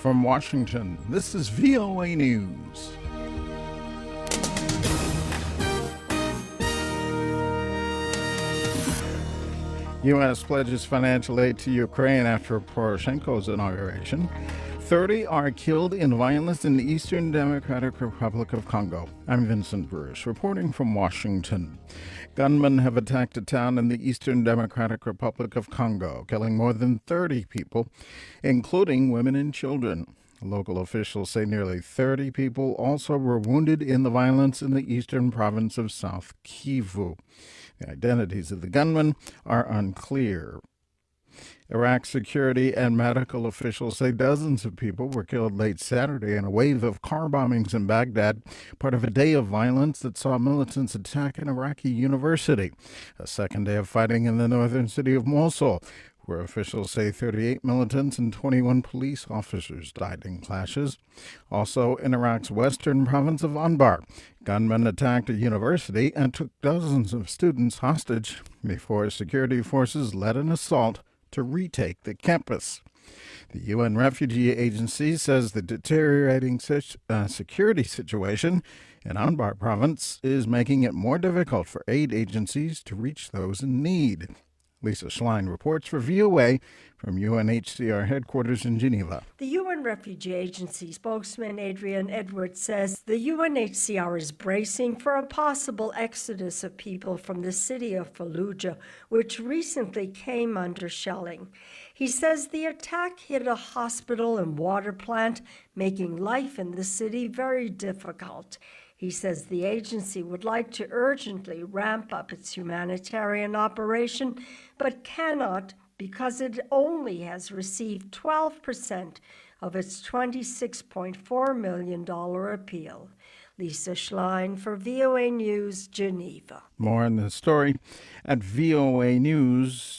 from Washington, this is VOA News. U.S. pledges financial aid to Ukraine after Poroshenko's inauguration. 30 are killed in violence in the Eastern Democratic Republic of Congo. I'm Vincent Bruce, reporting from Washington. Gunmen have attacked a town in the Eastern Democratic Republic of Congo, killing more than 30 people, including women and children. Local officials say nearly 30 people also were wounded in the violence in the eastern province of South Kivu. The identities of the gunmen are unclear. Iraq security and medical officials say dozens of people were killed late Saturday in a wave of car bombings in Baghdad, part of a day of violence that saw militants attack an Iraqi university. A second day of fighting in the northern city of Mosul, where officials say 38 militants and 21 police officers died in clashes. Also in Iraq's western province of Anbar, gunmen attacked a university and took dozens of students hostage before security forces led an assault to retake the campus. The UN Refugee Agency says the deteriorating security situation in Anbar province is making it more difficult for aid agencies to reach those in need. Lisa Schlein reports for VOA from UNHCR headquarters in Geneva. The UN Refugee Agency spokesman Adrian Edwards says the UNHCR is bracing for a possible exodus of people from the city of Fallujah, which recently came under shelling. He says the attack hit a hospital and water plant, making life in the city very difficult. He says the agency would like to urgently ramp up its humanitarian operation, but cannot because it only has received 12% of its $26.4 million appeal. Lisa Schlein for VOA News, Geneva. More on this story at voanews.com.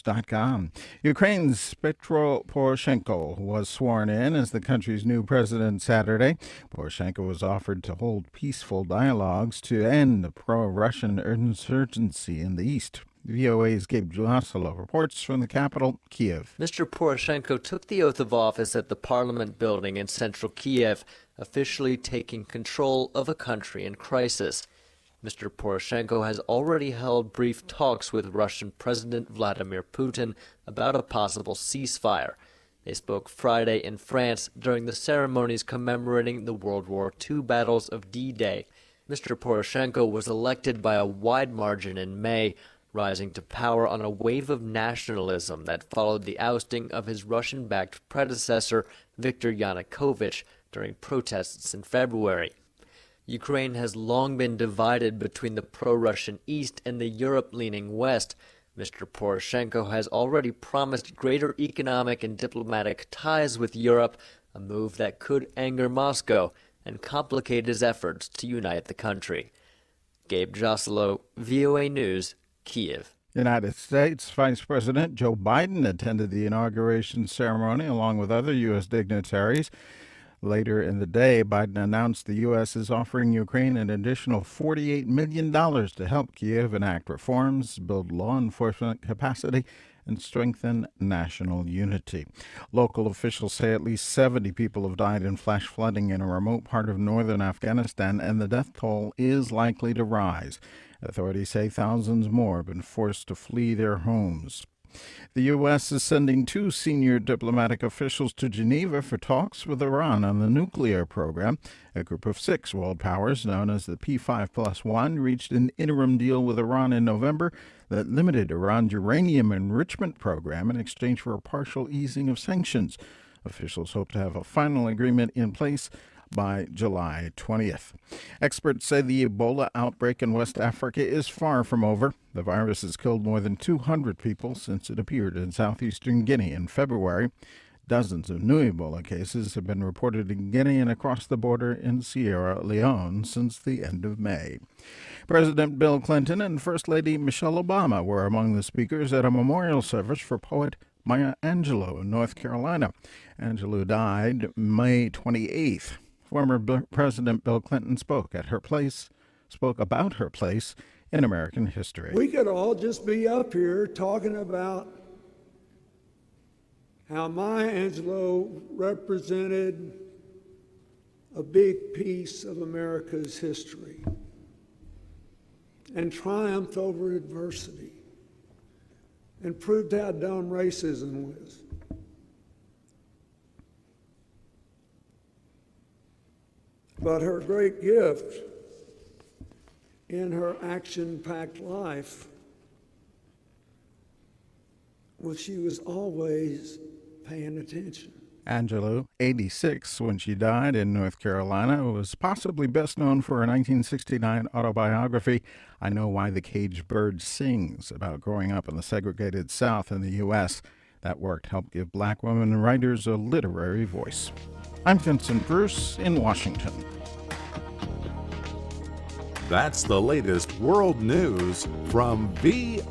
Ukraine's Petro Poroshenko was sworn in as the country's new president Saturday. Poroshenko was offered to hold peaceful dialogues to end the pro-Russian insurgency in the east. VOA's Gabe Joselo reports from the capital, Kiev. Mr. Poroshenko took the oath of office at the Parliament building in central Kiev, officially taking control of a country in crisis. Mr. Poroshenko has already held brief talks with Russian President Vladimir Putin about a possible ceasefire. They spoke Friday in France during the ceremonies commemorating the World War II battles of D-Day. Mr. Poroshenko was elected by a wide margin in May, rising to power on a wave of nationalism that followed the ousting of his Russian-backed predecessor, Viktor Yanukovych, during protests in February. Ukraine has long been divided between the pro-Russian East and the Europe-leaning West. Mr. Poroshenko has already promised greater economic and diplomatic ties with Europe, a move that could anger Moscow and complicate his efforts to unite the country. Gabe Joselo, VOA News, Kiev. United States Vice President Joe Biden attended the inauguration ceremony along with other U.S. dignitaries. Later in the day, Biden announced the U.S. is offering Ukraine an additional $48 million to help Kiev enact reforms, build law enforcement capacity, and strengthen national unity. Local officials say at least 70 people have died in flash flooding in a remote part of northern Afghanistan, and the death toll is likely to rise. Authorities say thousands more have been forced to flee their homes. The U.S. is sending 2 senior diplomatic officials to Geneva for talks with Iran on the nuclear program. A group of 6 world powers, known as the P5+1, reached an interim deal with Iran in November that limited Iran's uranium enrichment program in exchange for a partial easing of sanctions. Officials hope to have a final agreement in place by July 20th. Experts say the Ebola outbreak in West Africa is far from over. The virus has killed more than 200 people since it appeared in southeastern Guinea in February. Dozens of new Ebola cases have been reported in Guinea and across the border in Sierra Leone since the end of May. President Bill Clinton and First Lady Michelle Obama were among the speakers at a memorial service for poet Maya Angelou in North Carolina. Angelou died May 28th. Former President Bill Clinton spoke about her place in American history. We could all just be up here talking about how Maya Angelou represented a big piece of America's history and triumphed over adversity and proved how dumb racism was. But her great gift in her action-packed life was she was always paying attention. Angelou, 86 when she died in North Carolina, was possibly best known for her 1969 autobiography, I Know Why the Caged Bird Sings, about growing up in the segregated South in the U.S. That work helped give black women writers a literary voice. I'm Vincent Bruce in Washington. That's the latest world news from VOA.